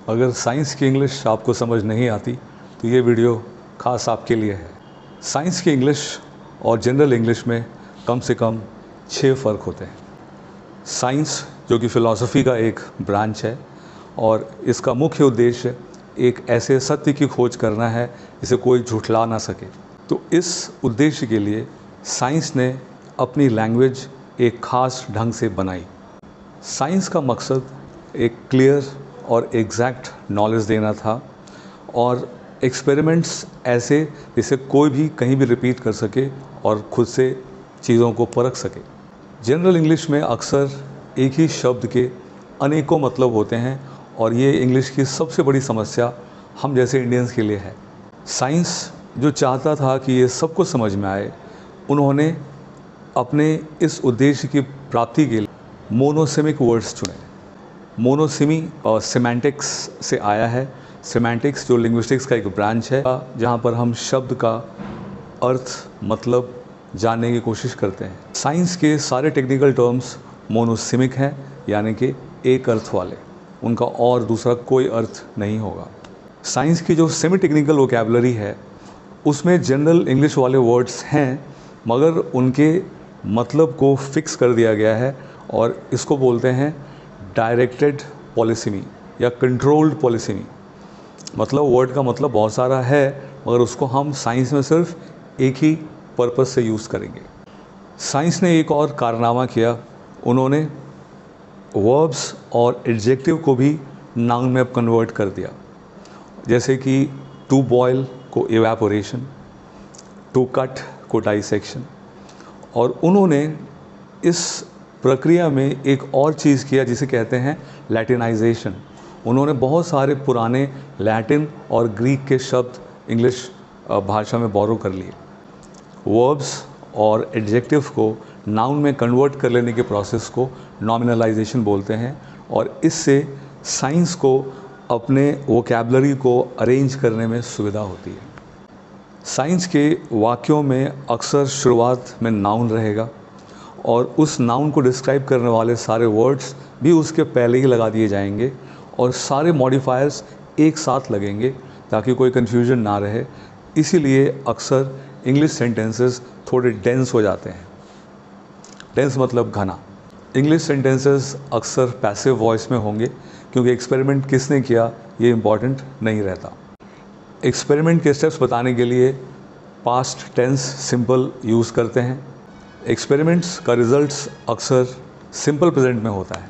अगर साइंस की इंग्लिश आपको समझ नहीं आती तो ये वीडियो खास आपके लिए है। साइंस की इंग्लिश और जनरल इंग्लिश में कम से कम 6 फ़र्क होते हैं। साइंस जो कि फ़िलॉसफ़ी का एक ब्रांच है और इसका मुख्य उद्देश्य एक ऐसे सत्य की खोज करना है जिसे कोई झुठला ना सके। तो इस उद्देश्य के लिए साइंस ने अपनी लैंग्वेज एक ख़ास ढंग से बनाई। साइंस का मकसद एक क्लियर और एग्जैक्ट नॉलेज देना था और एक्सपेरिमेंट्स ऐसे जिसे कोई भी कहीं भी रिपीट कर सके और खुद से चीज़ों को परख सके। जनरल इंग्लिश में अक्सर एक ही शब्द के अनेकों मतलब होते हैं और ये इंग्लिश की सबसे बड़ी समस्या हम जैसे इंडियंस के लिए है। साइंस जो चाहता था कि ये सबको समझ में आए, उन्होंने अपने इस उद्देश्य की प्राप्ति के लिए मोनोसेमिक वर्ड्स चुने। मोनोसिमी और सेमेंटिक्स से आया है। सेमेंटिक्स जो लिंग्विस्टिक्स का एक ब्रांच है जहाँ पर हम शब्द का अर्थ मतलब जानने की कोशिश करते हैं। साइंस के सारे टेक्निकल टर्म्स मोनोसिमिक हैं, यानी कि एक अर्थ वाले, उनका और दूसरा कोई अर्थ नहीं होगा। साइंस की जो सेमी टेक्निकल वोकैबुलरी है उसमें जनरल इंग्लिश वाले वर्ड्स हैं, मगर उनके मतलब को फिक्स कर दिया गया है और इसको बोलते हैं डायरेक्टेड पॉलिसिमी या कंट्रोल्ड पॉलिसिमी। मतलब वर्ड का मतलब बहुत सारा है मगर उसको हम साइंस में सिर्फ एक ही पर्पस से यूज़ करेंगे। साइंस ने एक और कारनामा किया, उन्होंने वर्ब्स और एडजेक्टिव को भी नाउन में कन्वर्ट कर दिया। जैसे कि टू बॉयल को इवेपोरेशन, टू कट को डाइसेक्शन। और उन्होंने इस प्रक्रिया में एक और चीज़ किया जिसे कहते हैं लैटिनाइजेशन। उन्होंने बहुत सारे पुराने लैटिन और ग्रीक के शब्द इंग्लिश भाषा में बोरो कर लिए। वर्ब्स और एडजेक्टिव को नाउन में कन्वर्ट कर लेने के प्रोसेस को नॉमिनलाइजेशन बोलते हैं और इससे साइंस को अपने वोकैबुलरी को अरेंज करने में सुविधा होती है। साइंस के वाक्यों में अक्सर शुरुआत में नाउन रहेगा और उस नाउन को डिस्क्राइब करने वाले सारे वर्ड्स भी उसके पहले ही लगा दिए जाएंगे और सारे मॉडिफायर्स एक साथ लगेंगे ताकि कोई कन्फ्यूजन ना रहे। इसीलिए अक्सर इंग्लिश सेंटेंसेस थोड़े डेंस हो जाते हैं। डेंस मतलब घना। इंग्लिश सेंटेंसेस अक्सर पैसिव वॉइस में होंगे क्योंकि एक्सपेरिमेंट किसने किया ये इम्पॉर्टेंट नहीं रहता। एक्सपेरिमेंट के स्टेप्स बताने के लिए पास्ट टेंस सिंपल यूज़ करते हैं। एक्सपेरिमेंट्स का रिजल्ट्स अक्सर सिंपल प्रेजेंट में होता है।